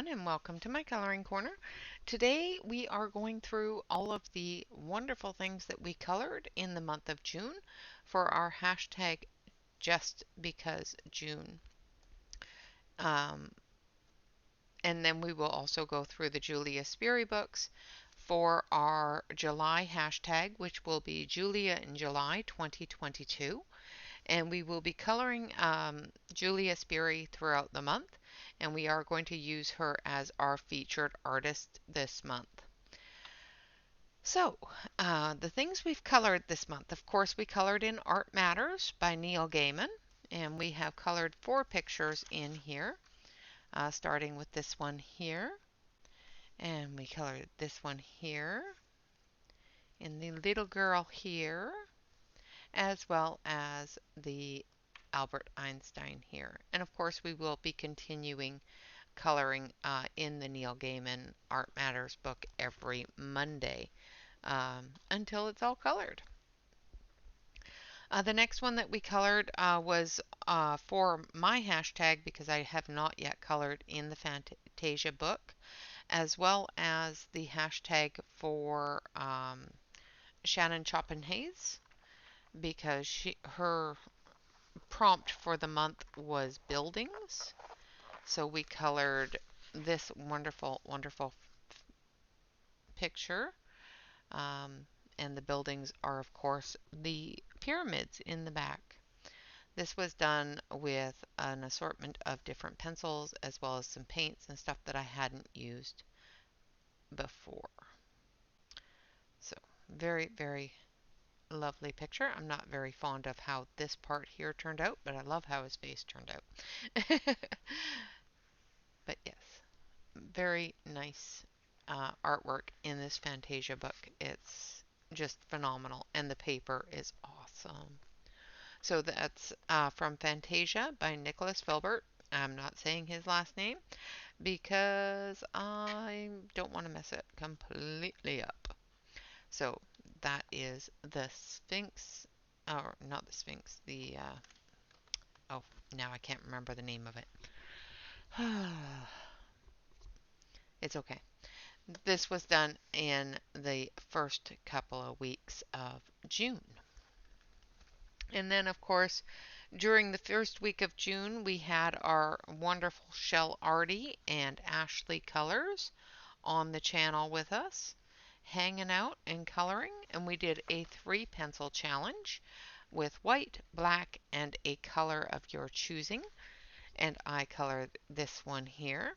everyone, and welcome to my coloring corner. Today we are going through all of the wonderful things that we colored in the month of June for our hashtag JustbecauseJune. Um, and then we will also go through the Julia Sperry books for our July hashtag, which will be Julia in July 2022. And we will be coloring Julia Sperry throughout the month, and we are going to use her as our featured artist this month. So, the things we've colored this month, of course, we colored in Art Matters by Neil Gaiman, and we have colored 4 pictures in here, starting with this one here, and we colored this one here, and the little girl here, as well as the Albert Einstein here. And of course, we will be continuing coloring in the Neil Gaiman Art Matters book every Monday until it's all colored. The next one that we colored was for my hashtag because I have not yet colored in the Fantasia book, as well as the hashtag for Shannon Chopinhays because her prompt for the month was buildings. So we colored this wonderful, wonderful picture. And the buildings are, of course, the pyramids in the back. This was done with an assortment of different pencils as well as some paints and stuff that I hadn't used before. So very, very lovely picture. I'm not very fond of how this part here turned out, but I love how his face turned out. But yes, very nice artwork in this Fantasia book. It's just phenomenal, and the paper is awesome. So that's from Fantasia by Nicholas Filbert. I'm not saying his last name because I don't want to mess it completely up. So that is the Sphinx, or not the Sphinx, oh, now I can't remember the name of it. It's okay. This was done in the first couple of weeks of June. And then, of course, during the first week of June, we had our wonderful Shell Artie and Ashley Colors on the channel with us, hanging out and coloring. And we did a 3-pencil challenge with white, black, and a color of your choosing. And I colored this one here.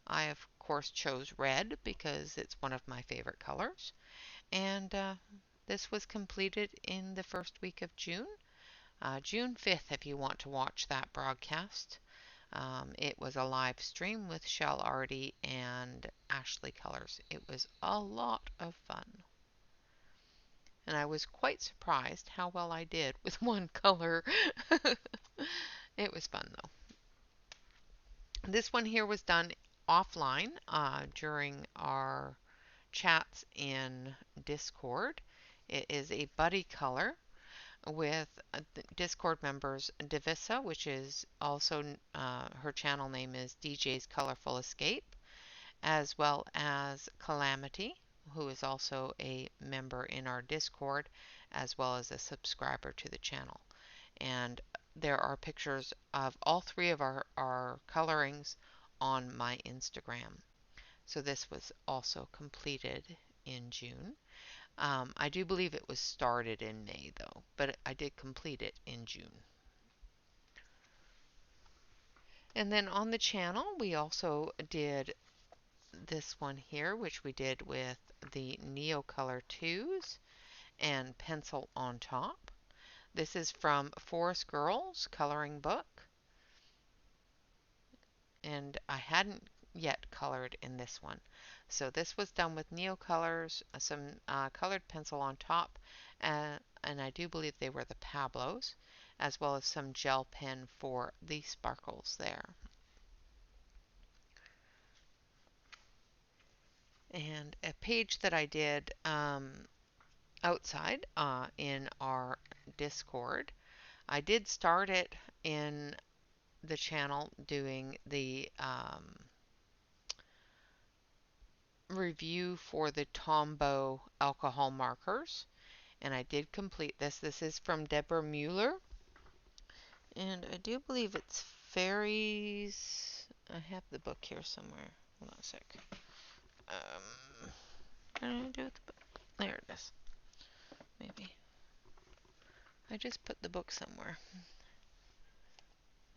I, of course, chose red because it's one of my favorite colors. And this was completed in the first week of June. June 5th, if you want to watch that broadcast. It was a live stream with Shell Artie and Ashley Colors. It was a lot of fun. And I was quite surprised how well I did with one color. It was fun though. This one here was done offline during our chats in Discord. It is a buddy color with Discord members Divissa, which is also her channel name is DJ's Colorful Escape, as well as Calamity, who is also a member in our Discord, as well as a subscriber to the channel. And there are pictures of all 3 of our colorings on my Instagram. So this was also completed in June. I do believe it was started in May though, but I did complete it in June. And then on the channel, we also did this one here, which we did with the Neocolor 2s and pencil on top. This is from Forest Girls coloring book. And I hadn't yet colored in this one. So this was done with Neocolors, some colored pencil on top, and I do believe they were the Pablos, as well as some gel pen for the sparkles there. And a page that I did outside in our Discord. I did start it in the channel doing the review for the Tombow alcohol markers, and I did complete this. This is from Deborah Mueller, and I do believe it's fairies. I have the book here somewhere. Hold on a sec. What did I do with the book? There it is. Maybe. I just put the book somewhere.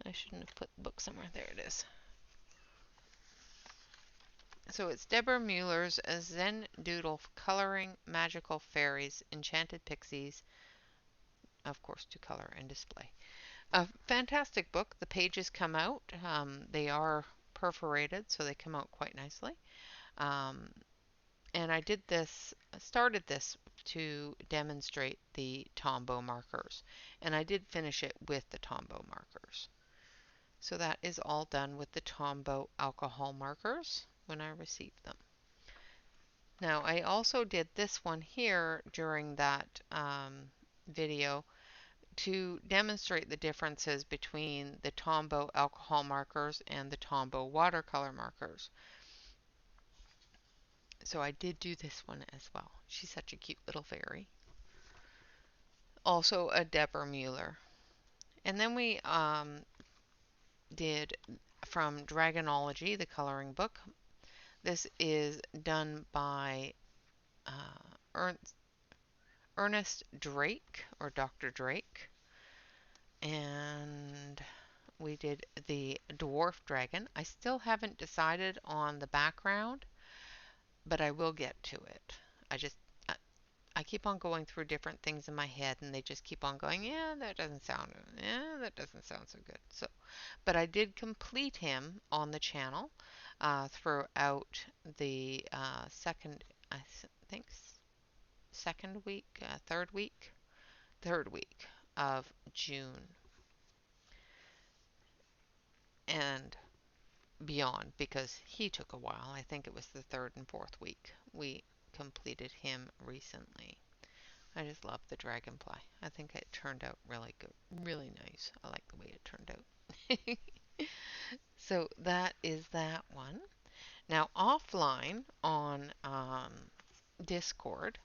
I shouldn't have put the book somewhere. There it is. So it's Deborah Mueller's Zen Doodle Coloring Magical Fairies, Enchanted Pixies, of course, to color and display. A fantastic book. The pages come out. They are perforated, so they come out quite nicely. Um, and I started this to demonstrate the Tombow markers. And I did finish it with the Tombow markers. So that is all done with the Tombow alcohol markers when I received them. Now I also did this one here during that video to demonstrate the differences between the Tombow alcohol markers and the Tombow watercolor markers. So I did do this one as well. She's such a cute little fairy. Also a Deborah Mueller. And then we did from Dragonology, the coloring book. This is done by Ernest Drake, or Dr. Drake. And we did the dwarf dragon. I still haven't decided on the background, but I will get to it. I keep on going through different things in my head, and they just keep on going, yeah, that doesn't sound so good. So, but I did complete him on the channel throughout the I think second week, third week of June and beyond, because he took a while. I think it was the third and fourth week. We completed him recently. I just love the dragonfly. I think it turned out really good, really nice. I like the way it turned out. So that is that one. Now offline on Discord,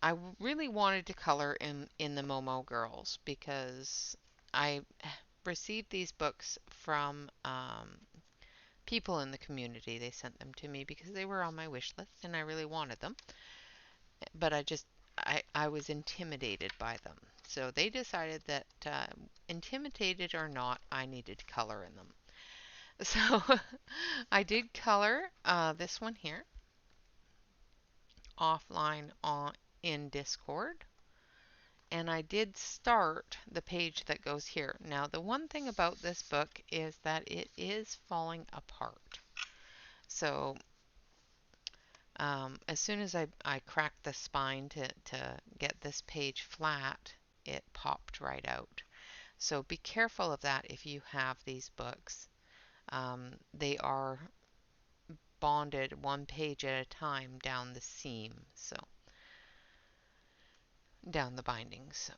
I really wanted to color in the Momo Girls because I received these books from people in the community. They sent them to me because they were on my wish list and I really wanted them. But I was intimidated by them. So they decided that intimidated or not, I needed to color in them. So I did color this one here offline in Discord. And I did start the page that goes here. Now, the one thing about this book is that it is falling apart. So as soon as I cracked the spine to get this page flat, it popped right out. So be careful of that if you have these books. They are bonded one page at a time down the seam, so down the bindings. So.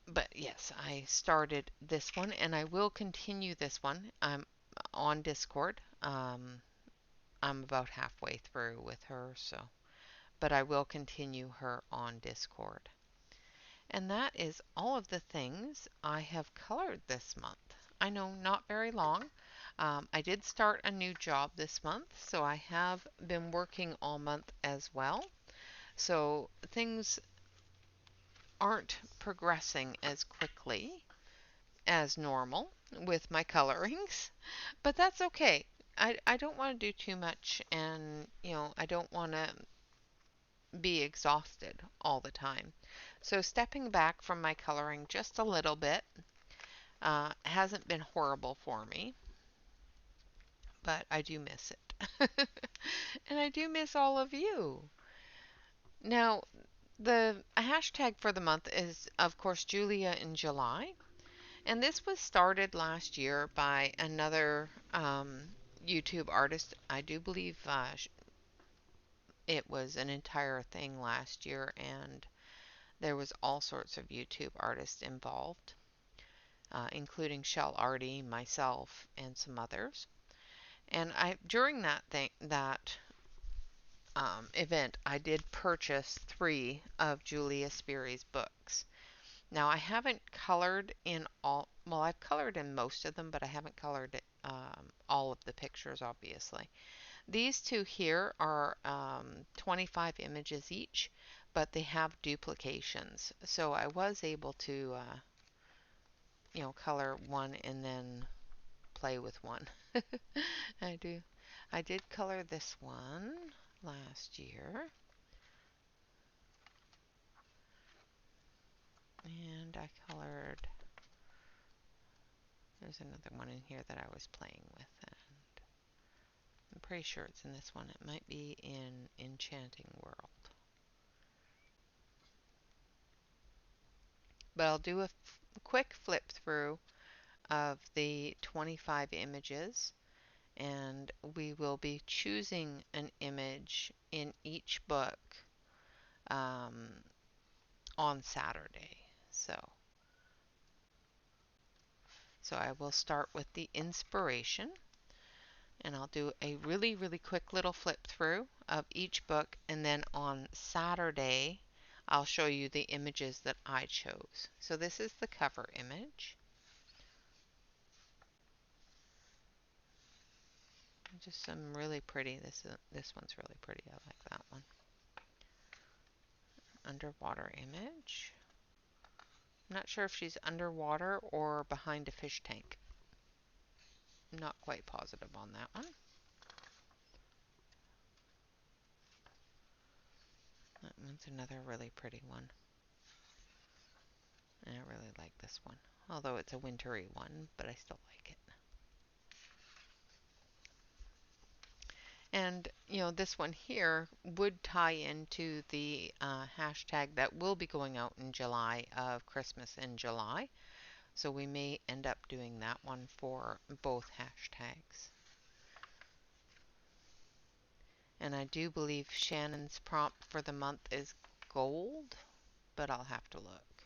But yes, I started this one and I will continue this one. I'm on Discord. I'm about halfway through with her, so but I will continue her on Discord. And that is all of the things I have colored this month. I know, not very long. I did start a new job this month, so I have been working all month as well. So things aren't progressing as quickly as normal with my colorings, but that's okay. I don't want to do too much, and I don't want to be exhausted all the time. So stepping back from my coloring just a little bit hasn't been horrible for me, but I do miss it. And I do miss all of you. Now, the hashtag for the month is, of course, Julia in July. And this was started last year by another YouTube artist. I do believe it was an entire thing last year, and there was all sorts of YouTube artists involved, including Shell Arty, myself, and some others. And during that event, I did purchase 3 of Julia Sperry's books. Now, I haven't colored in all, well, I've colored in most of them, but I haven't colored all of the pictures, obviously. These two here are 25 images each, but they have duplications. So I was able to, color one and then play with one. I do. I did color this one last year. And I colored, there's another one in here that I was playing with. And I'm pretty sure it's in this one. It might be in Enchanting World. But I'll do a quick flip through of the 25 images, and we will be choosing an image in each book on Saturday. So I will start with the inspiration, and I'll do a really, really quick little flip through of each book, and then on Saturday I'll show you the images that I chose. So this is the cover image. Just some really pretty, this one's really pretty, I like that one. Underwater image. I'm not sure if she's underwater or behind a fish tank. I'm not quite positive on that one. That one's another really pretty one. And I really like this one. Although it's a wintry one, but I still like it. And, this one here would tie into the hashtag that will be going out in July of Christmas in July. So we may end up doing that one for both hashtags. And I do believe Shannon's prompt for the month is gold, but I'll have to look.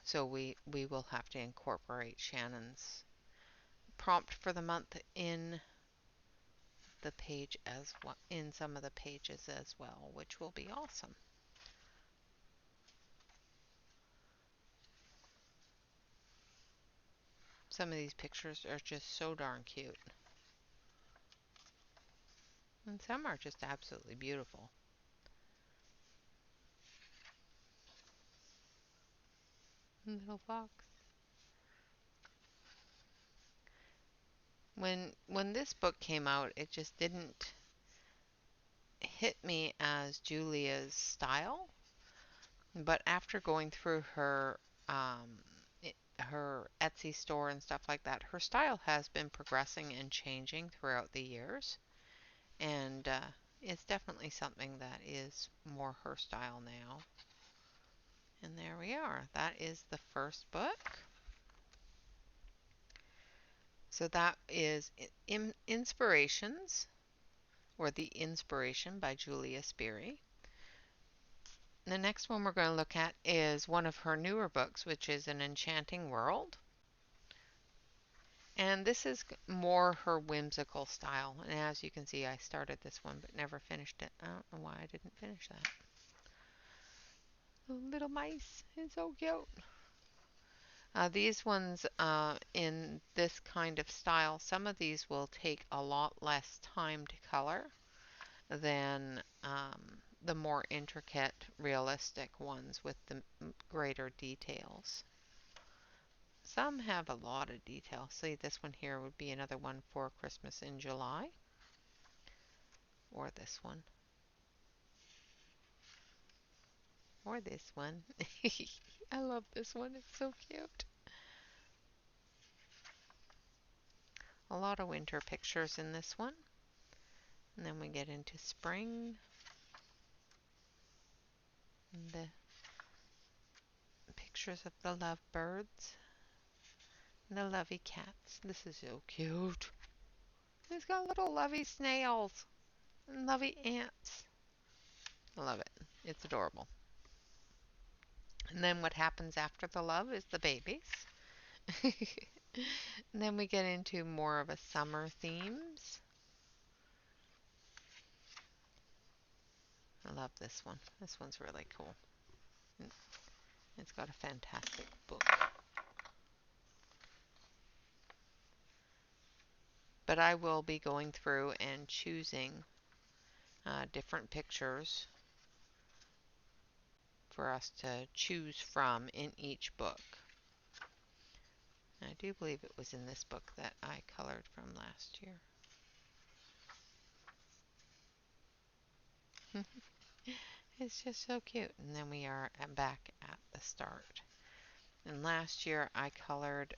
So we will have to incorporate Shannon's prompt for the month in the page as well, in some of the pages as well, which will be awesome. Some of these pictures are just so darn cute. And some are just absolutely beautiful. Little fox. When this book came out, it just didn't hit me as Julia's style. But after going through her her Etsy store and stuff like that, her style has been progressing and changing throughout the years. And it's definitely something that is more her style now. And there we are. That is the first book. So that is Inspirations, or The Inspiration by Julia Sperry. The next one we're going to look at is one of her newer books, which is An Enchanting World. And this is more her whimsical style. And as you can see, I started this one but never finished it. I don't know why I didn't finish that. Oh, little mice. It's so cute. These ones in this kind of style, some of these will take a lot less time to color than the more intricate, realistic ones with the greater details. Some have a lot of detail. See, this one here would be another one for Christmas in July. Or this one. Or this one. I love this one. It's so cute. A lot of winter pictures in this one. And then we get into spring. And the pictures of the lovebirds. And the lovey cats. This is so cute. It's got little lovey snails. And lovey ants. I love it. It's adorable. And then what happens after the love is the babies. And then we get into more of a summer themes. I love this one. This one's really cool. It's got a fantastic book. But I will be going through and choosing different pictures for us to choose from in each book. I do believe it was in this book that I colored from last year. It's just so cute. And then we are back at the start. And last year I colored,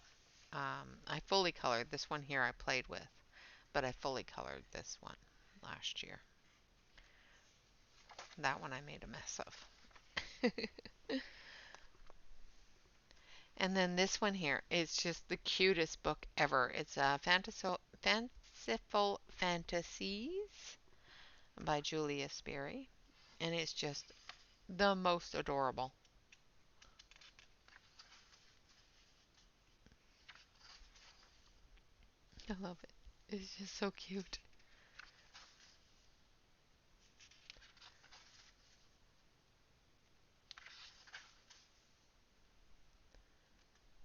I fully colored this one here I played with, but I fully colored this one last year. That one I made a mess of. And then this one here is just the cutest book ever. It's Fanciful Fantasies by Julia Sperry. And it's just the most adorable. I love it. It's just so cute.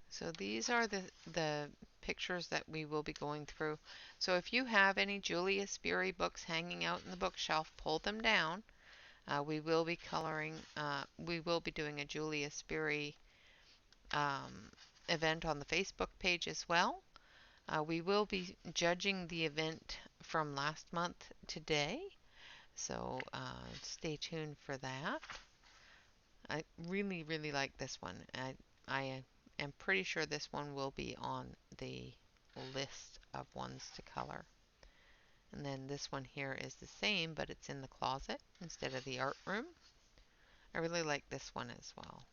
So these are the pictures that we will be going through. So if you have any Julia Sperry books hanging out in the bookshelf, pull them down. We will be coloring, we will be doing a Julia Sperry event on the Facebook page as well. We will be judging the event from last month today, so stay tuned for that. I really, really like this one. I am pretty sure this one will be on the list of ones to color. And then this one here is the same, but it's in the closet instead of the art room. I really like this one as well.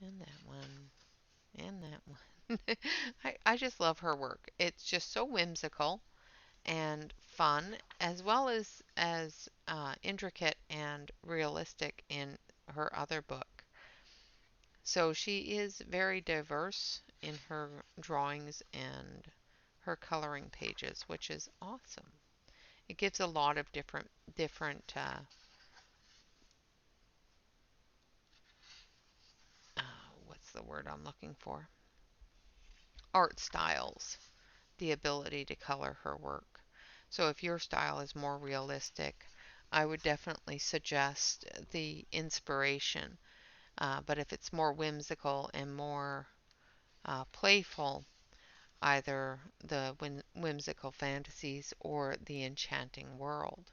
And that one. And that one. I just love her work. It's just so whimsical and fun, as well as intricate and realistic in her other book. So she is very diverse in her drawings and her coloring pages, which is awesome. It gives a lot of different what's the word I'm looking for? Art styles, the ability to color her work. So if your style is more realistic, I would definitely suggest the inspiration. But if it's more whimsical and more playful, either the whimsical fantasies or the enchanting world.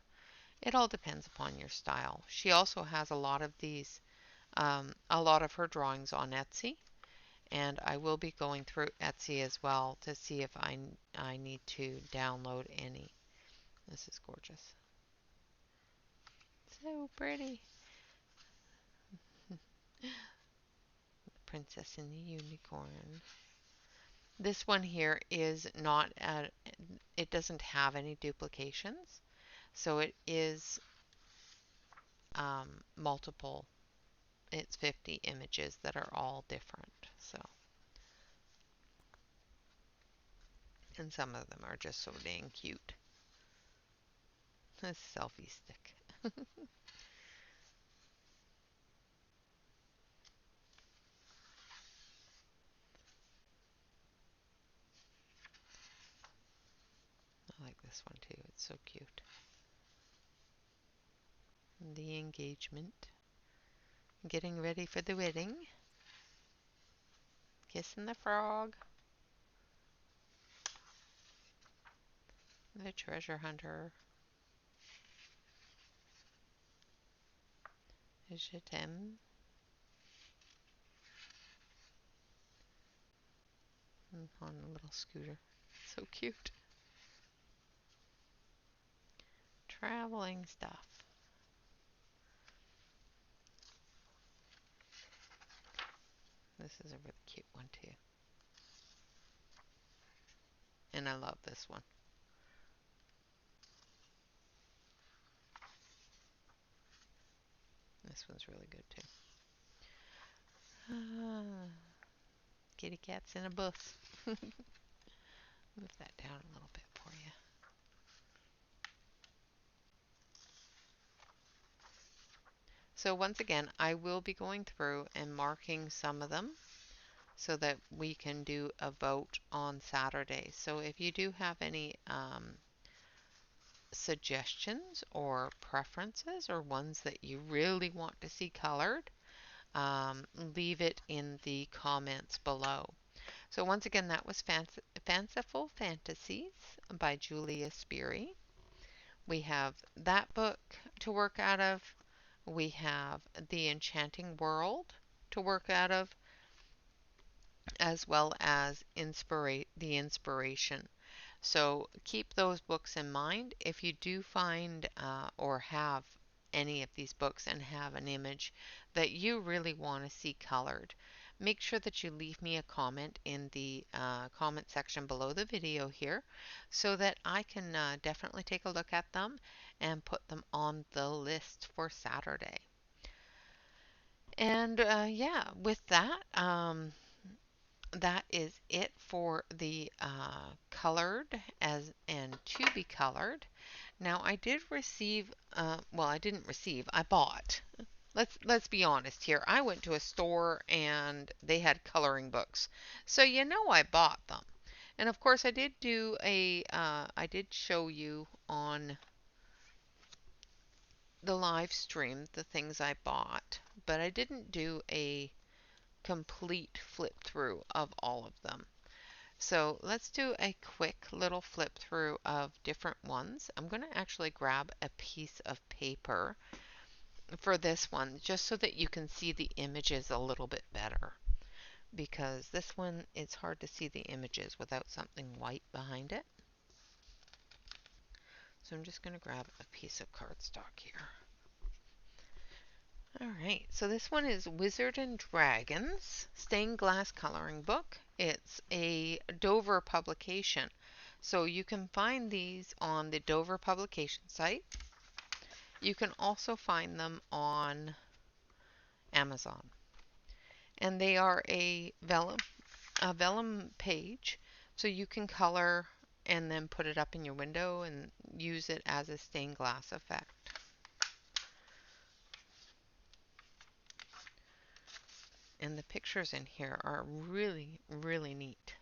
It all depends upon your style. She also has a lot of these, a lot of her drawings on Etsy, and I will be going through Etsy as well to see if I need to download any. This is gorgeous. So pretty. Princess and the Unicorn. This one here is not, it doesn't have any duplications. So it is multiple. It's 50 images that are all different. So, and some of them are just so dang cute. A selfie stick. I like this one too. It's so cute. The engagement. Getting ready for the wedding. Kissing the frog. The treasure hunter. Je t'aime. On a little scooter. So cute. Traveling stuff. This is a really cute one too. And I love this one. This one's really good too. Ah, kitty cat's in a bus. Move that down a little bit for you. So once again, I will be going through and marking some of them so that we can do a vote on Saturday. So if you do have any suggestions or preferences or ones that you really want to see colored, leave it in the comments below. So once again, that was Fanciful Fantasies by Julia Speary. We have that book to work out of. We have The Enchanting World to work out of, as well as the inspiration. So keep those books in mind. If you do find or have any of these books and have an image that you really want to see colored, make sure that you leave me a comment in the comment section below the video here so that I can definitely take a look at them and put them on the list for Saturday. And yeah, with that, that is it for the colored as and to be colored. Now I did receive, well, I didn't receive, I bought. Let's be honest here. I went to a store and they had coloring books, so you know I bought them. And of course I did do I did show you on the live stream the things I bought, but I didn't do a complete flip through of all of them. So let's do a quick little flip through of different ones. I'm going to actually grab a piece of paper for this one just so that you can see the images a little bit better, because this one it's hard to see the images without something white behind it. So I'm just going to grab a piece of cardstock here. Alright, so this one is Wizard and Dragons Stained Glass Coloring Book. It's a Dover publication. So you can find these on the Dover publication site. You can also find them on Amazon. And they are a vellum page, so you can color and then put it up in your window and use it as a stained glass effect. And the pictures in here are really, really neat.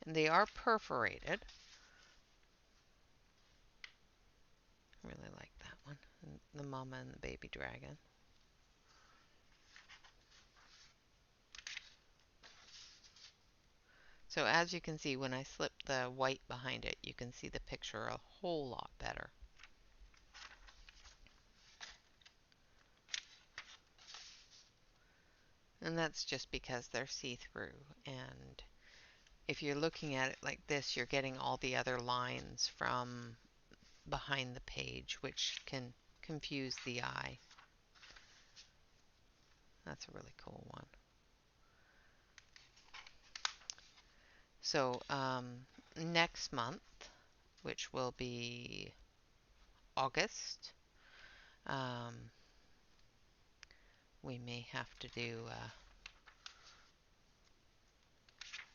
And they are perforated. I really like that one. The mama and the baby dragon. So as you can see, when I slip the white behind it, you can see the picture a whole lot better. And that's just because they're see-through, and if you're looking at it like this, you're getting all the other lines from behind the page, which can confuse the eye. That's a really cool one. So next month, which will be August, we may have to do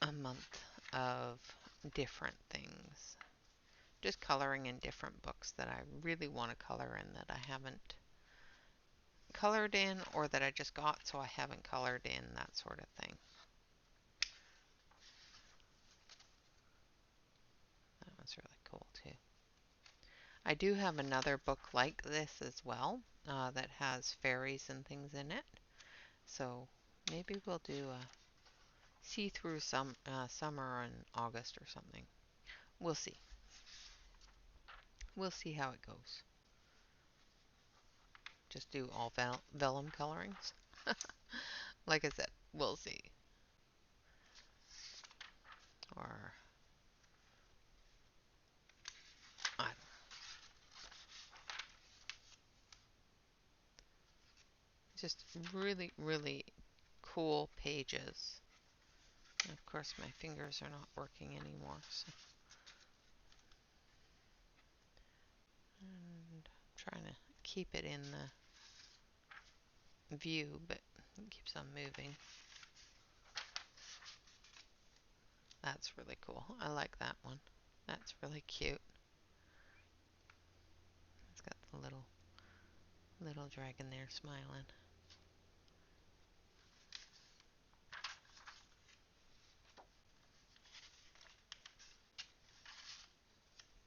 a month of different things. Just coloring in different books that I really want to color in that I haven't colored in, or that I just got so I haven't colored in, that sort of thing. That one's really cool too. I do have another book like this as well that has fairies and things in it. So maybe we'll do a see-through summer in August or something. We'll see. We'll see how it goes. Just do all vellum colorings. Like I said, we'll see. Or I don't know. Just really, really cool pages. And of course, my fingers are not working anymore. So. And I'm trying to keep it in the view, but it keeps on moving. That's really cool. I like that one. That's really cute. Little dragon there smiling.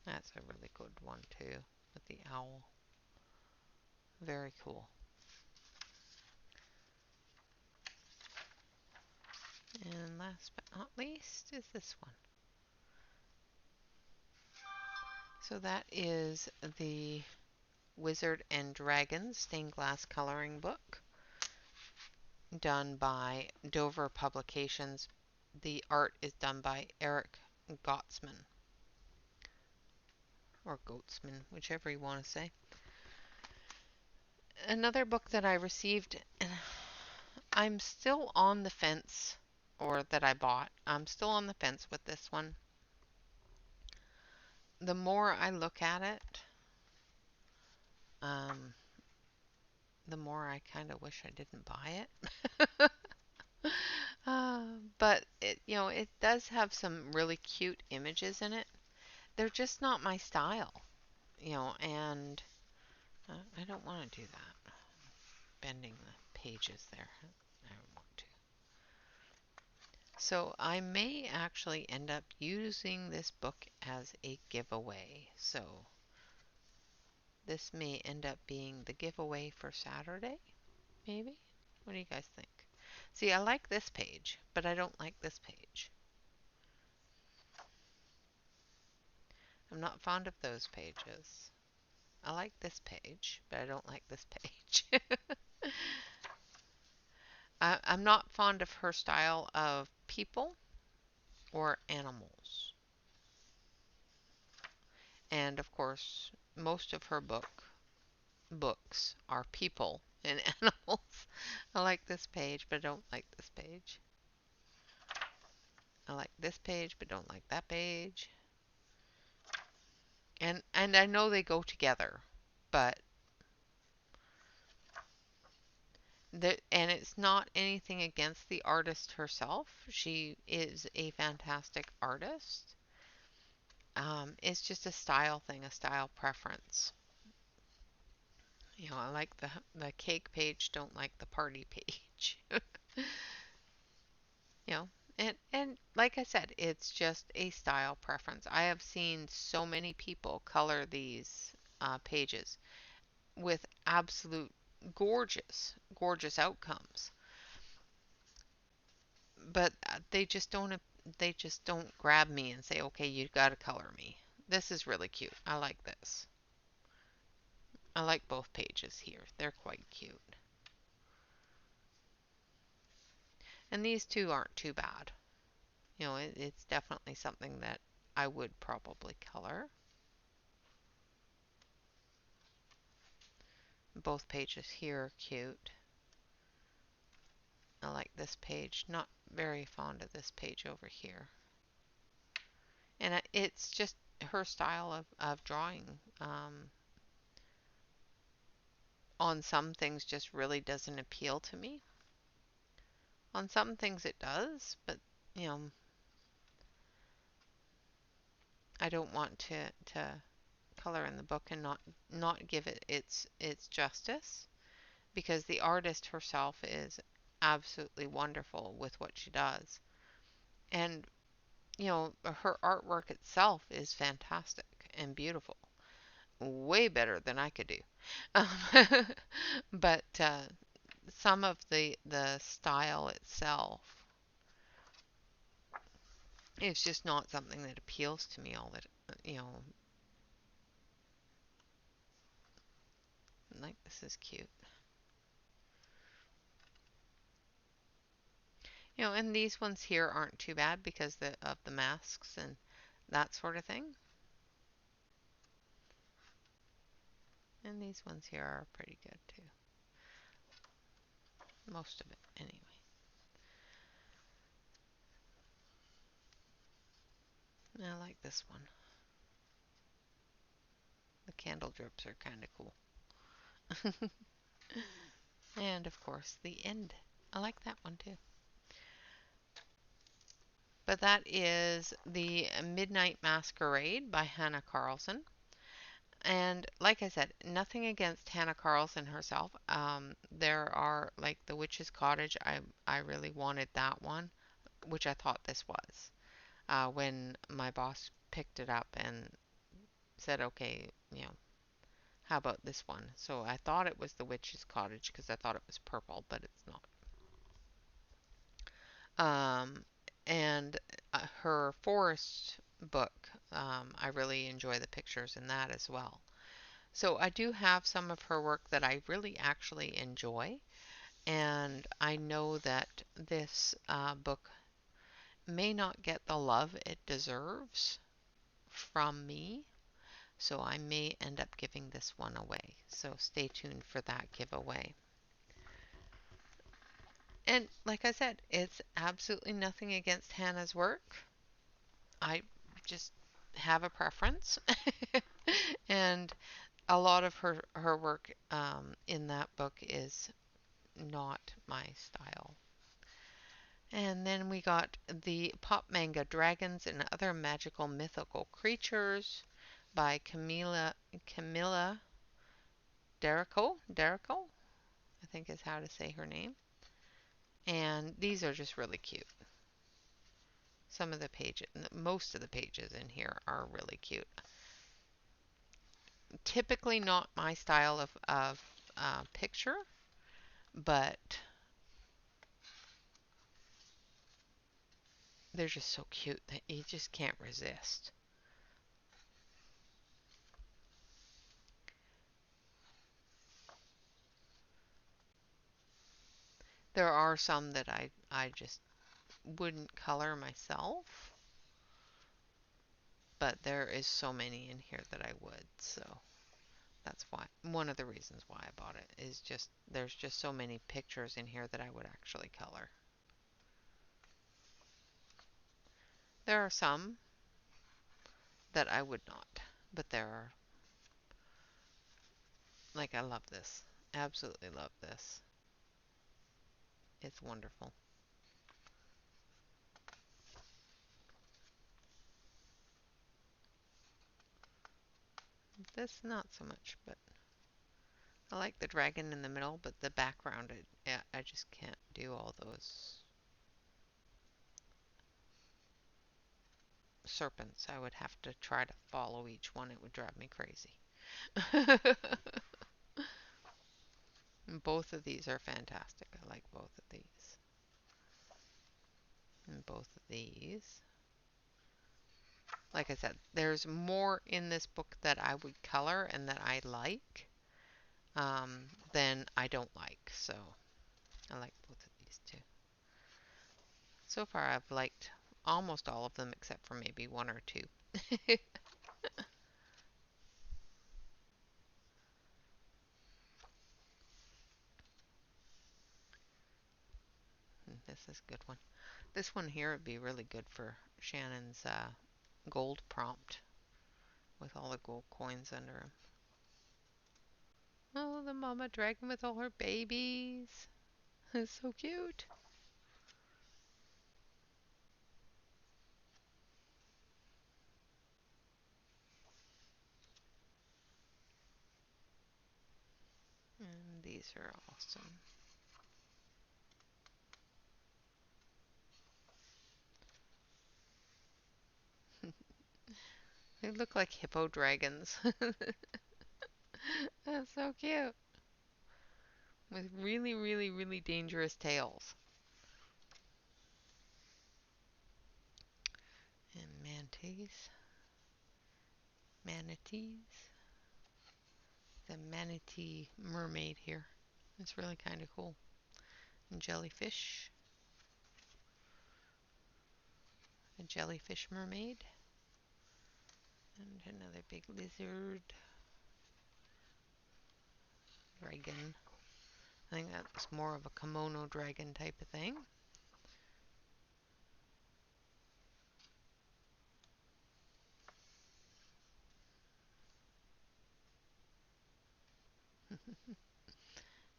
That's a really good one too, with the owl. Very cool. And last but not least is this one. So that is the Wizard and Dragons stained glass coloring book done by Dover Publications. The art is done by Eric Gottsman, or Goatsman, whichever you want to say. Another book that I received, and I'm still on the fence, or that I bought, I'm still on the fence with this one. The more I look at it, the more I kind of wish I didn't buy it. But it does have some really cute images in it. They're just not my style, and I don't want to do that. Bending the pages there. I don't want to. So I may actually end up using this book as a giveaway. So this may end up being the giveaway for Saturday, maybe? What do you guys think? See, I like this page, but I don't like this page. I'm not fond of those pages. I like this page, but I don't like this page. I'm not fond of her style of people or animals. And of course, most of her books are people and animals. I like this page, but I don't like this page. I like this page, but don't like that page. And I know they go together, but and it's not anything against the artist herself. She is a fantastic artist. It's just a style thing, a style preference. I like the cake page, don't like the party page. you know, and like I said, it's just a style preference. I have seen so many people color these pages with absolute gorgeous outcomes, but they just don't grab me and say, okay, you got to color me. This is really cute. I like this. I like both pages here. They're quite cute. And these two aren't too bad. It's definitely something that I would probably color. Both pages here are cute. I like this page. Not very fond of this page over here. And it's just her style of drawing. On some things just really doesn't appeal to me. On some things it does, but you know, I don't want to color in the book and not give it its justice, because the artist herself is absolutely wonderful with what she does. And her artwork itself is fantastic and beautiful. Way better than I could do. But some of the style itself is just not something that appeals to me all that, like this is cute. And these ones here aren't too bad because of the masks and that sort of thing. And these ones here are pretty good too. Most of it, anyway. I like this one. The candle drips are kind of cool. And of course, the end. I like that one too. But that is the Midnight Masquerade by Hannah Carlson. And like I said, nothing against Hannah Carlson herself. There are like the Witch's Cottage. I really wanted that one, which I thought this was. When my boss picked it up and said, okay, how about this one? So I thought it was the Witch's Cottage because I thought it was purple, but it's not. And her forest book, I really enjoy the pictures in that as well. So I do have some of her work that I really actually enjoy, and I know that this book may not get the love it deserves from me, so I may end up giving this one away. So stay tuned for that giveaway. And like I said, it's absolutely nothing against Hannah's work. I just have a preference. And a lot of her work in that book is not my style. And then we got the pop manga Dragons and Other Magical Mythical Creatures by Camilla Derico, I think is how to say her name. And these are just really cute. Some of the pages, most of the pages in here are really cute. Typically not my style of picture, but they're just so cute that you just can't resist. There are some that I just wouldn't color myself, but there is so many in here that I would. So that's why one of the reasons why I bought it is just there's just so many pictures in here that I would actually color. There are some that I would not, but there are, like, I love this. Absolutely love this. It's wonderful. This not so much, but I like the dragon in the middle, but the background, I just can't do all those serpents. I would have to try to follow each one. It would drive me crazy. Both of these are fantastic. I like both of these. And both of these. Like I said, there's more in this book that I would color and that I like than I don't like. So I like both of these too. So far I've liked almost all of them except for maybe one or two. This is a good one. This one here would be really good for Shannon's gold prompt with all the gold coins under him. Oh, the mama dragon with all her babies. It's so cute. And these are awesome. They look like hippo dragons. That's so cute. With really, really, really dangerous tails. And manatees. Manatees. The manatee mermaid here. It's really kind of cool. And jellyfish. A jellyfish mermaid. And another big lizard. Dragon. I think that's more of a kimono dragon type of thing.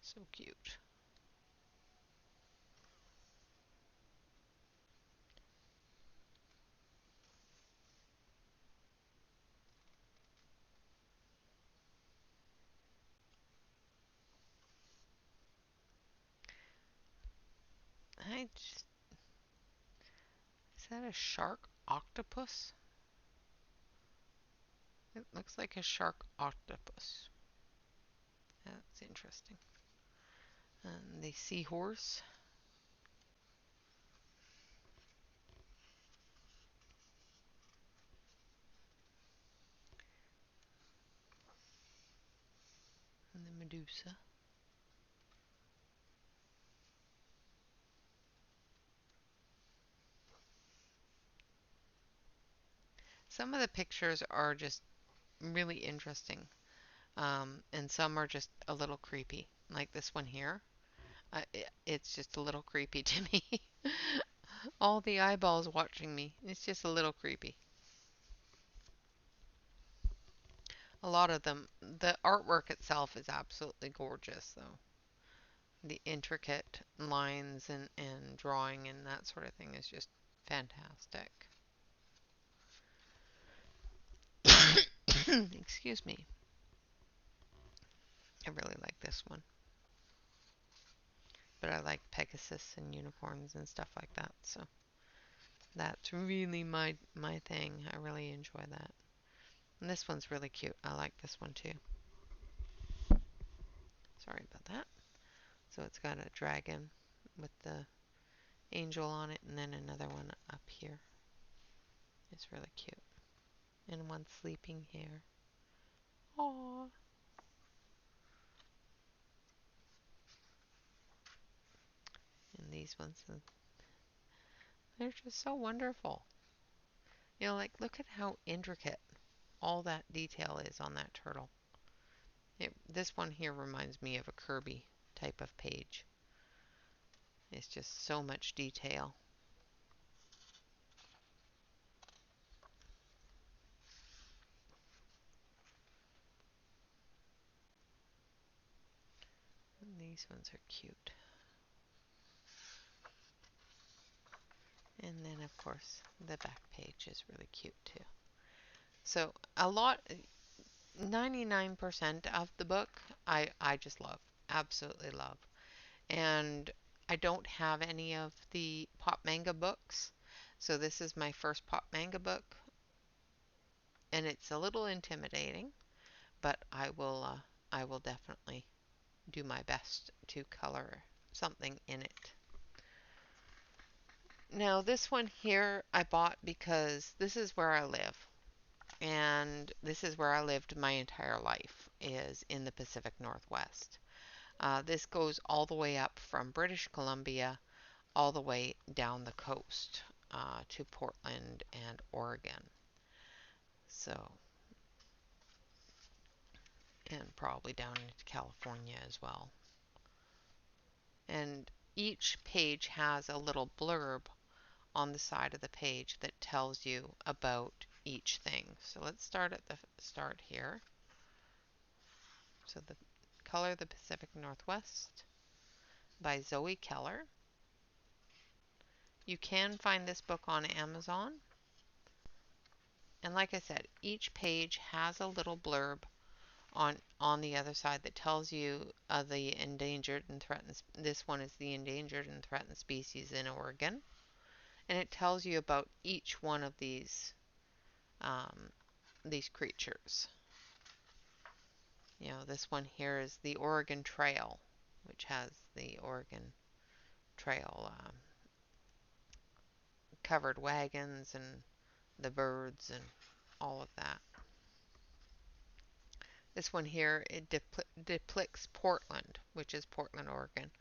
So cute. Is that a shark octopus? It looks like a shark octopus. That's interesting. And the seahorse. And the Medusa. Some of the pictures are just really interesting, and some are just a little creepy, like this one here. It's just a little creepy to me. All the eyeballs watching me. It's just a little creepy. A lot of them, the artwork itself is absolutely gorgeous, though. The intricate lines and drawing and that sort of thing is just fantastic. Excuse me. I really like this one. But I like Pegasus and unicorns and stuff like that, so that's really my thing. I really enjoy that. And this one's really cute. I like this one too. Sorry about that. So it's got a dragon with the angel on it, and then another one up here. It's really cute. And one sleeping here. Aww. And these ones, they're just so wonderful. You know, like, look at how intricate all that detail is on that turtle. This one here reminds me of a Kirby type of page. It's just so much detail. And these ones are cute. And then, of course, the back page is really cute too. So, 99% of the book, I just love. Absolutely love. And I don't have any of the pop manga books. So this is my first pop manga book, and it's a little intimidating, but I will definitely do my best to color something in it. Now this one here I bought because this is where I live, and this is where I lived my entire life, is in the Pacific Northwest. This goes all the way up from British Columbia all the way down the coast to Portland and Oregon. So, and probably down into California as well. And each page has a little blurb on the side of the page that tells you about each thing. So let's start at the start here. So the Color of the Pacific Northwest by Zoe Keller. You can find this book on Amazon. And like I said, each page has a little blurb on the other side that tells you the endangered and threatened. This one is the endangered and threatened species in Oregon, and it tells you about each one of these creatures. You know, this one here is the Oregon Trail, which has the Oregon Trail covered wagons and the birds and all of that. This one here, it depicts Portland, which is Portland, Oregon,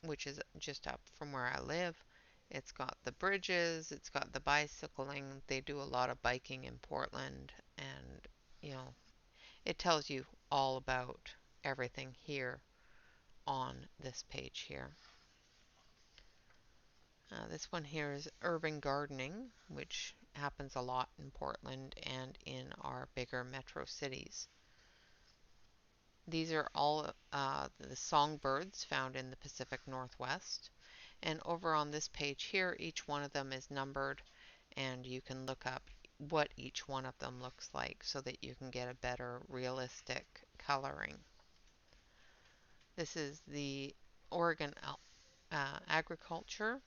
which is just up from where I live. It's got the bridges, it's got the bicycling. They do a lot of biking in Portland, and you know, it tells you all about everything here on this page here. This one here is urban gardening, which happens a lot in Portland and in our bigger metro cities. These are all the songbirds found in the Pacific Northwest. And over on this page here, each one of them is numbered, and you can look up what each one of them looks like so that you can get a better realistic coloring. This is the Oregon elk. agriculture,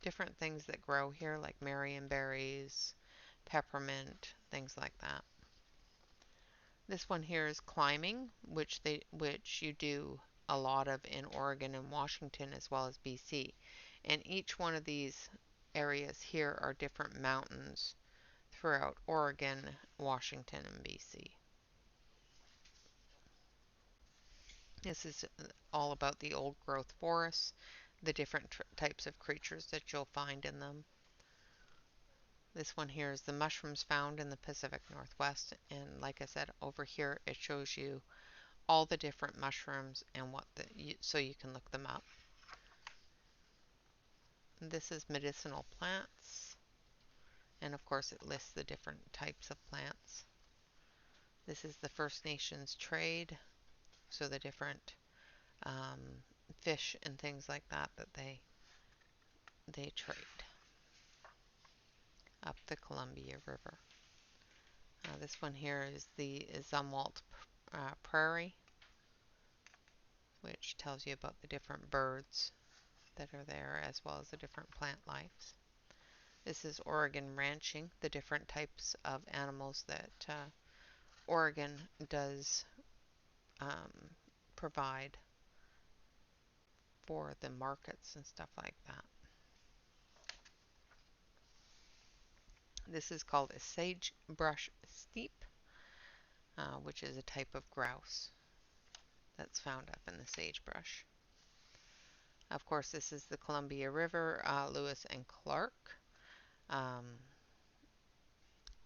different things that grow here like marionberries, peppermint, things like that. This one here is climbing, which you do a lot of in Oregon and Washington as well as BC. And each one of these areas here are different mountains throughout Oregon, Washington, and BC. This is all about the old growth forests, the different types of creatures that you'll find in them. This one here is the mushrooms found in the Pacific Northwest, and like I said, over here it shows you all the different mushrooms and so you can look them up. This is medicinal plants, and of course it lists the different types of plants. This is the First Nations trade, so the different fish and things like that they trade up the Columbia River. This one here is the Zumwalt Prairie, which tells you about the different birds that are there as well as the different plant lives. This is Oregon ranching, the different types of animals that Oregon does provide for the markets and stuff like that. This is called a sagebrush steppe, which is a type of grouse that's found up in the sagebrush. Of course, this is the Columbia River, Lewis and Clark,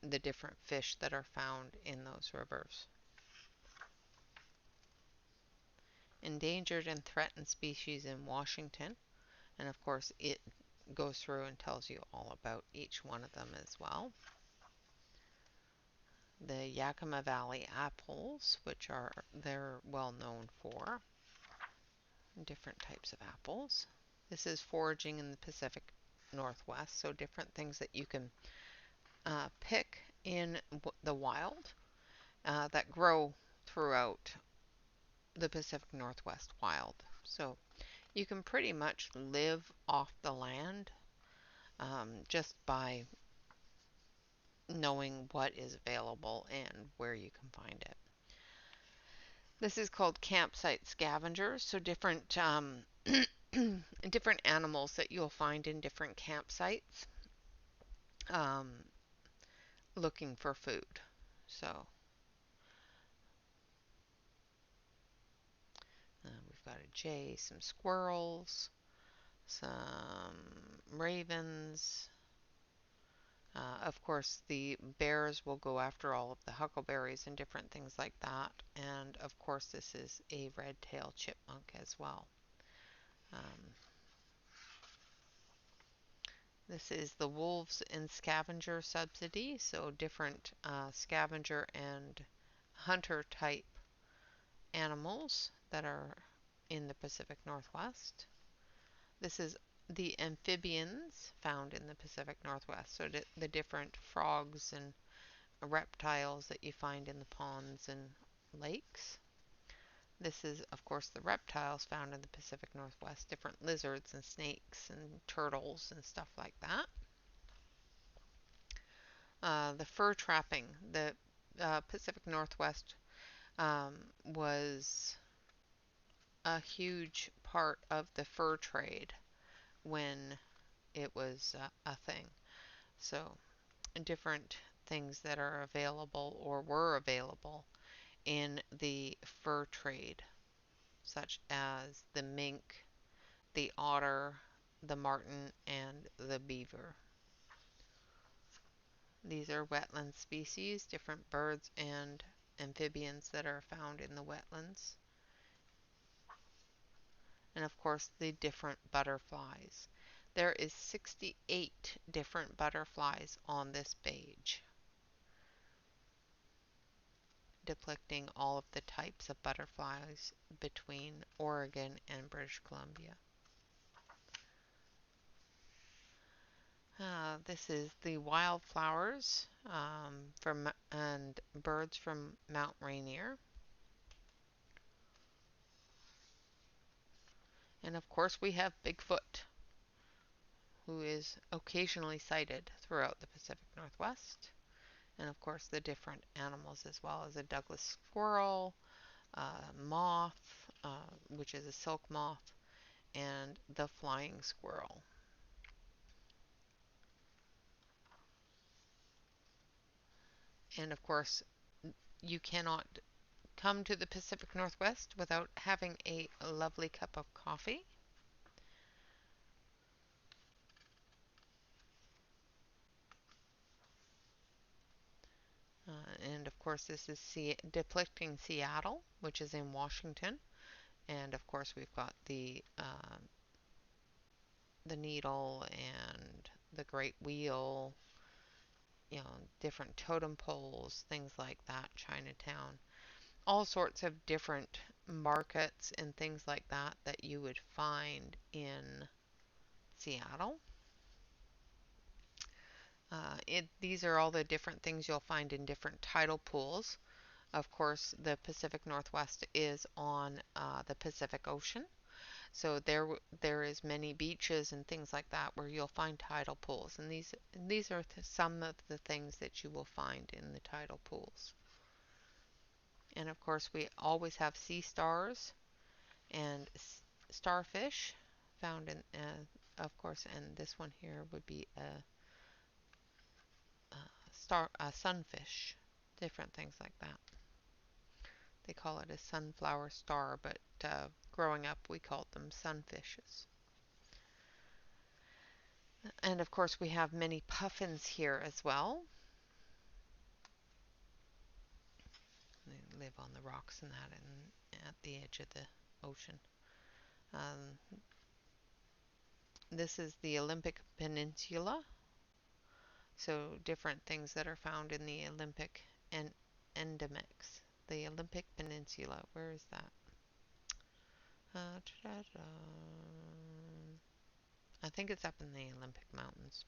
the different fish that are found in those rivers. Endangered and threatened species in Washington, and of course it goes through and tells you all about each one of them as well. The Yakima Valley apples, which they're well known for, different types of apples. This is foraging in the Pacific Northwest, so different things that you can pick in the wild that grow throughout the Pacific Northwest wild. So you can pretty much live off the land just by knowing what is available and where you can find it. This is called campsite scavengers, so different different animals that you'll find in different campsites looking for food. So we've got a jay, some squirrels, some ravens. Of course, the bears will go after all of the huckleberries and different things like that. And of course, this is a red-tailed chipmunk as well. This is the wolves and scavenger subsidy, so different scavenger and hunter type animals that are in the Pacific Northwest. This is the amphibians found in the Pacific Northwest, so the different frogs and reptiles that you find in the ponds and lakes. This is, of course, the reptiles found in the Pacific Northwest, different lizards and snakes and turtles and stuff like that. The fur trapping. The Pacific Northwest was a huge part of the fur trade when it was a thing. So different things that are available or were available in the fur trade, such as the mink, the otter, the marten, and the beaver. These are wetland species, different birds and amphibians that are found in the wetlands. And of course the different butterflies. There is 68 different butterflies on this page, depicting all of the types of butterflies between Oregon and British Columbia. This is the wildflowers and birds from Mount Rainier. And of course, we have Bigfoot, who is occasionally sighted throughout the Pacific Northwest. And of course, the different animals as well as a Douglas squirrel, moth, which is a silk moth, and the flying squirrel. And of course, you cannot come to the Pacific Northwest without having a lovely cup of coffee. And of course, this is depicting Seattle, which is in Washington. And of course, we've got the needle and the great wheel, different totem poles, things like that, Chinatown, all sorts of different markets and things like that that you would find in Seattle. These are all the different things you'll find in different tidal pools. Of course, the Pacific Northwest is on the Pacific Ocean. So there is many beaches and things like that where you'll find tidal pools, and these are some of the things that you will find in the tidal pools. And of course, we always have sea stars and starfish found in, of course, and this one here would be a sunfish, different things like that. They call it a sunflower star, but growing up we called them sunfishes. And of course, we have many puffins here as well. They live on the rocks and that, and at the edge of the ocean. Um, this is the Olympic Peninsula. So different things that are found in the Olympic and endemics. The Olympic Peninsula. Where is that? I think it's up in the Olympic Mountains.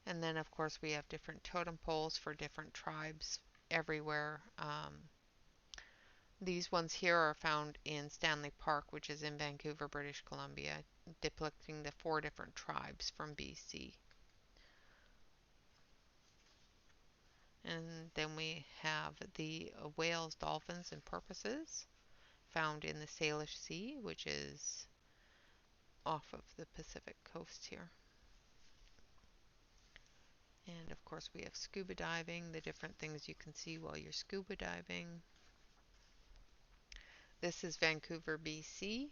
And then, of course, we have different totem poles for different tribes everywhere. These ones here are found in Stanley Park, which is in Vancouver, British Columbia, depicting the 4 different tribes from BC. And then we have the whales, dolphins, and porpoises found in the Salish Sea, which is off of the Pacific coast here. And of course, we have scuba diving, the different things you can see while you're scuba diving. This is Vancouver, BC.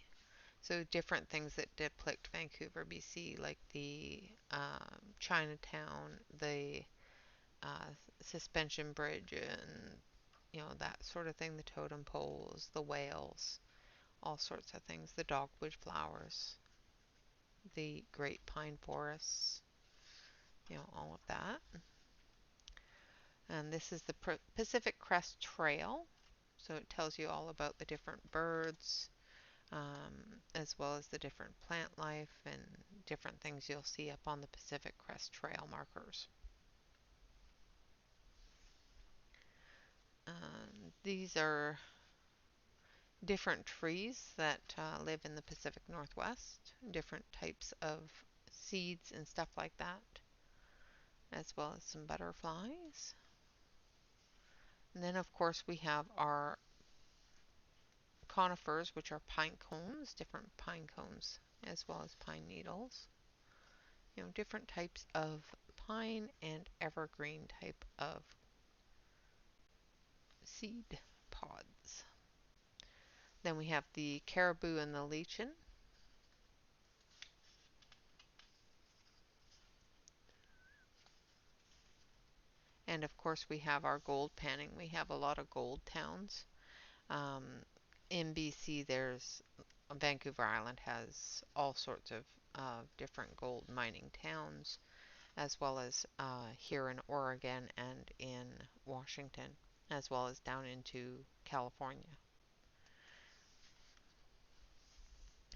So different things that depict Vancouver, BC, like the Chinatown, the uh, suspension bridge, and that sort of thing. The totem poles, the whales, all sorts of things. The dogwood flowers, the great pine forests, all of that. And this is the Pacific Crest Trail. So it tells you all about the different birds, as well as the different plant life and different things you'll see up on the Pacific Crest Trail markers. These are different trees that live in the Pacific Northwest, different types of seeds and stuff like that, as well as some butterflies. And then, of course, we have our conifers, which are pine cones, different pine cones, as well as pine needles. Different types of pine and evergreen type of seed pods. Then we have the caribou and the lichen. And of course, we have our gold panning. We have a lot of gold towns. In BC, there's Vancouver Island has all sorts of different gold mining towns, as well as here in Oregon and in Washington, as well as down into California.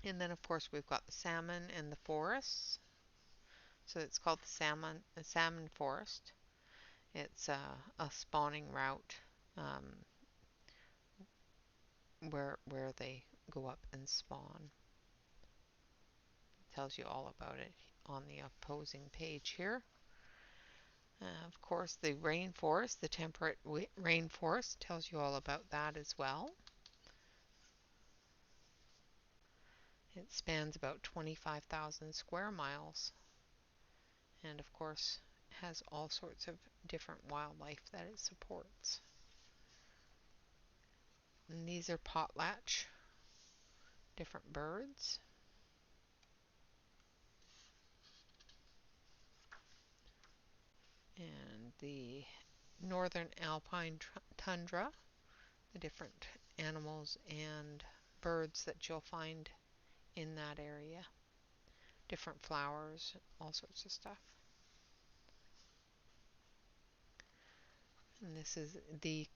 And then, of course, we've got the salmon and the forests. So it's called the salmon forest. It's a spawning route. Um, where they go up and spawn. It tells you all about it on the opposing page here. Of course, the rainforest, the temperate rainforest, tells you all about that as well. It spans about 25,000 square miles, and of course has all sorts of different wildlife that it supports. And these are potlatch, different birds. And the northern alpine tundra, the different animals and birds that you'll find in that area. Different flowers, all sorts of stuff. And this is the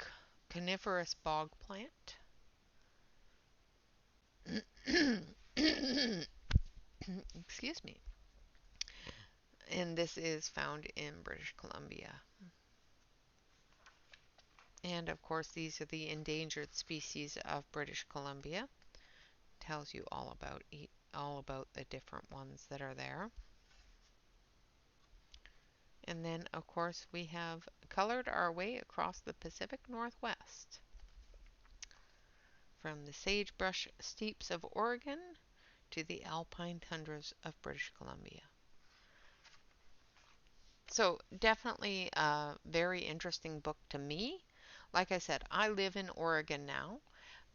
coniferous bog plant. Excuse me. And this is found in British Columbia. And of course, these are the endangered species of British Columbia. Tells you all about the different ones that are there. And then, of course, we have colored our way across the Pacific Northwest, from the sagebrush steppes of Oregon to the alpine tundras of British Columbia. So definitely a very interesting book to me. Like I said, I live in Oregon now,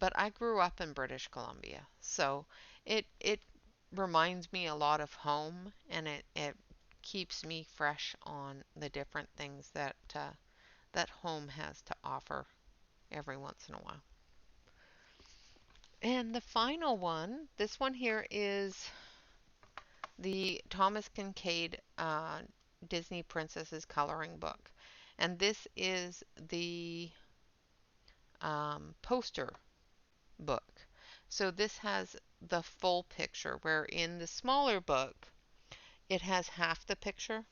but I grew up in British Columbia. So it reminds me a lot of home, and it keeps me fresh on the different things that home has to offer every once in a while. And the final one, this one here is the Thomas Kincaid Disney Princesses coloring book. And this is the poster book. So this has the full picture, where in the smaller book it has half the picture.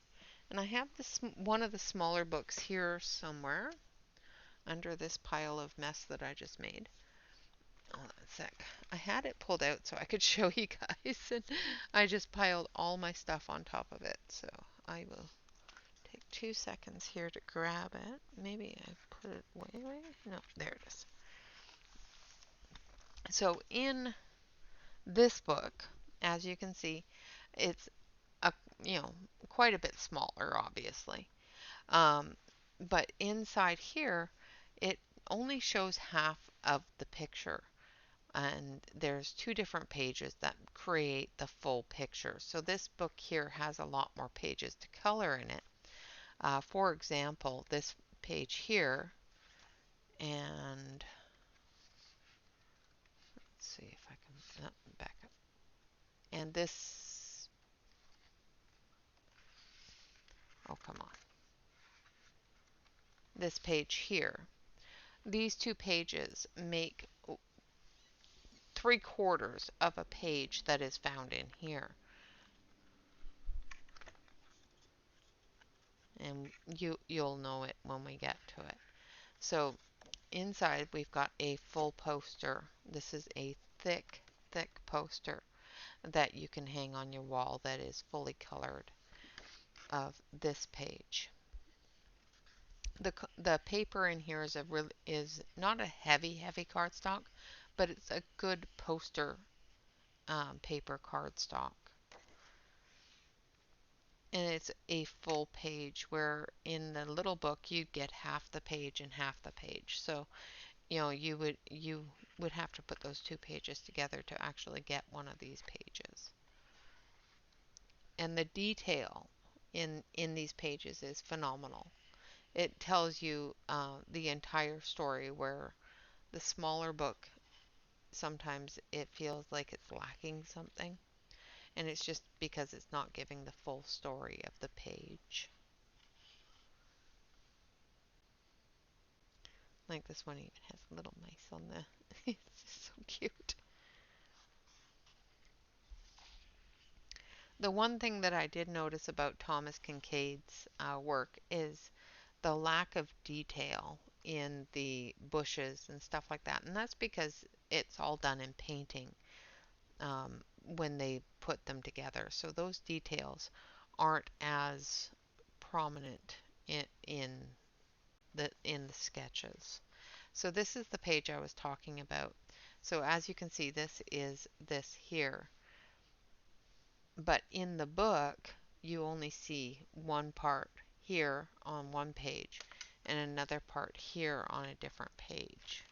And I have this one of the smaller books here somewhere under this pile of mess that I just made. Hold on a sec. I had it pulled out so I could show you guys, and I just piled all my stuff on top of it. So I will take 2 seconds here to grab it. Maybe I put it way away. No, there it is. So in this book, as you can see, it's a quite a bit smaller, obviously. But inside here, it only shows half of the picture. And there's 2 different pages that create the full picture. So this book here has a lot more pages to color in it. For example, this page here, and let's see if I can back up. And this, oh come on, this page here. These 2 pages make 3/4 of a page that is found in here. And you'll know it when we get to it. So inside we've got a full poster. This is a thick poster that you can hang on your wall that is fully colored of this page. The paper in here is not a heavy cardstock, but it's a good poster paper cardstock. And it's a full page, where in the little book you'd get half the page and half the page. So you would have to put those 2 pages together to actually get one of these pages. And the detail in these pages is phenomenal. It tells you the entire story, where the smaller book, sometimes it feels like it's lacking something, and it's just because it's not giving the full story of the page. Like this one even has little mice on the it's just so cute. The one thing that I did notice about Thomas Kincaid's work is the lack of detail in the bushes and stuff like that. And that's because it's all done in painting when they put them together. So those details aren't as prominent in the sketches. So this is the page I was talking about. So as you can see, this is this here. But in the book, you only see one part here on one page and another part here on a different page.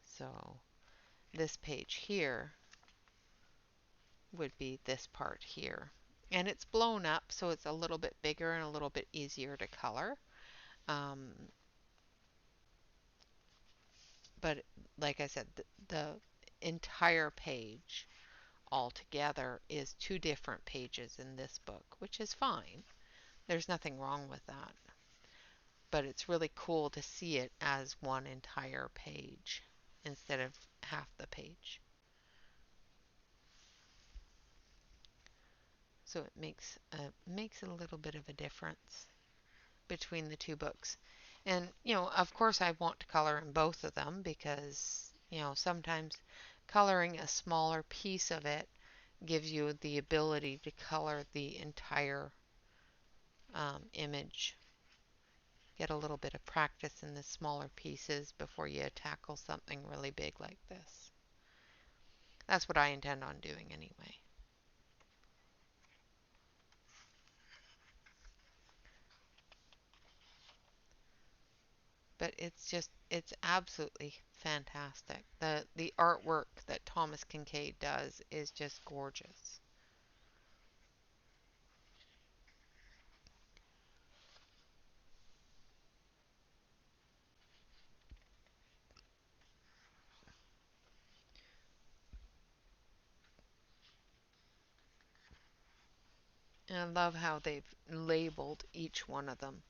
So this page here would be this part here. And it's blown up, so it's a little bit bigger and a little bit easier to color. Um, but like I said, the entire page altogether is two different pages in this book, which is fine. There's nothing wrong with that. But it's really cool to see it as one entire page instead of half the page. So it makes a little bit of a difference between the two books. And, of course I want to color in both of them because, sometimes coloring a smaller piece of it gives you the ability to color the entire image. Get a little bit of practice in the smaller pieces before you tackle something really big like this. That's what I intend on doing anyway. But it's absolutely fantastic. The artwork that Thomas Kincaid does is just gorgeous. And I love how they've labeled each one of them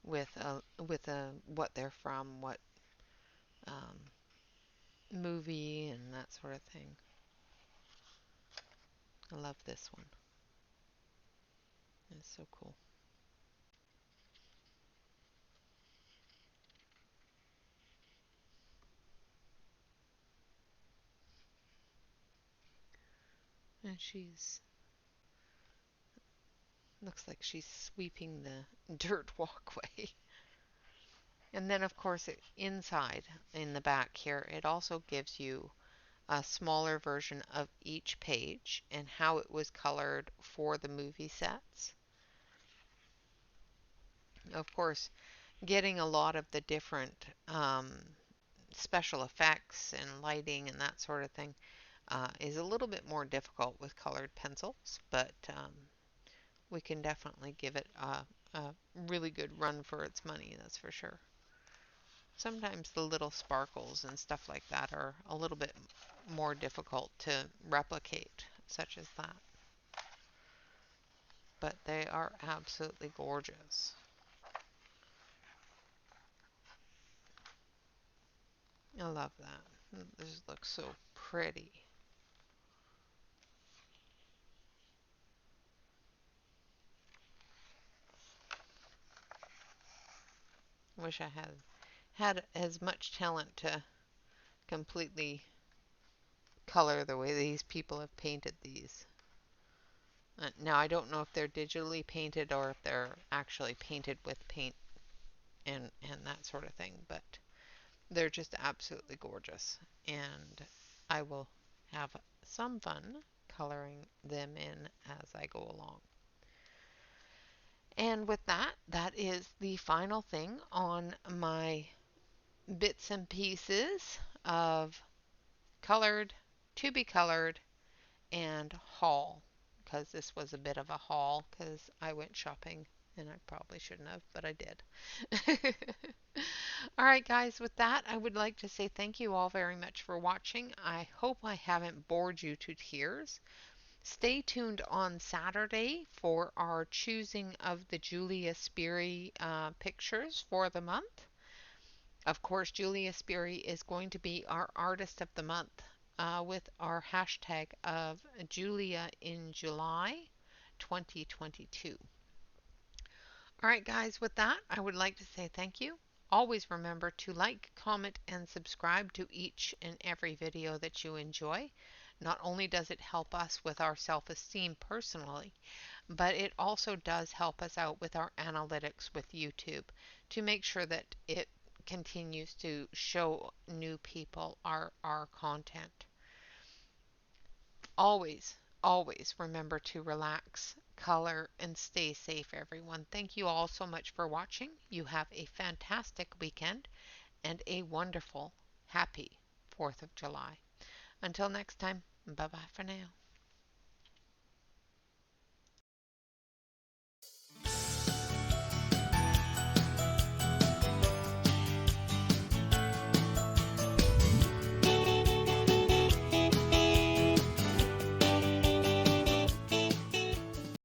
with a what they're from, what um, movie, and that sort of thing. I love this one. It's so cool. And she's looks like she's sweeping the dirt walkway. And then, of course, inside in the back here, it also gives you a smaller version of each page and how it was colored for the movie sets. Of course, getting a lot of the different special effects and lighting and that sort of thing is a little bit more difficult with colored pencils, but we can definitely give it a really good run for its money, that's for sure. Sometimes the little sparkles and stuff like that are a little bit more difficult to replicate, such as that. But they are absolutely gorgeous. I love that. This looks so pretty. Wish I had as much talent to completely color the way these people have painted these. Now I don't know if they're digitally painted or if they're actually painted with paint and that sort of thing, but they're just absolutely gorgeous. And I will have some fun coloring them in as I go along. And with that, that is the final thing on my bits and pieces of colored, to be colored, and haul. Because this was a bit of a haul because I went shopping and I probably shouldn't have, but I did. All right, guys, with that, I would like to say thank you all very much for watching. I hope I haven't bored you to tears. Stay tuned on Saturday for our choosing of the Julia Sperry pictures for the month. Of course, Julia Sperry is going to be our artist of the month with our hashtag of Julia in July 2022. All right, guys, with that, I would like to say thank you. Always remember to like, comment, and subscribe to each and every video that you enjoy. Not only does it help us with our self esteem personally, but it also does help us out with our analytics with YouTube to make sure that it continues to show new people our content. Always, always remember to relax, color, and stay safe, everyone. Thank you all so much for watching. You have a fantastic weekend and a wonderful, happy 4th of July. Until next time, bye bye for now.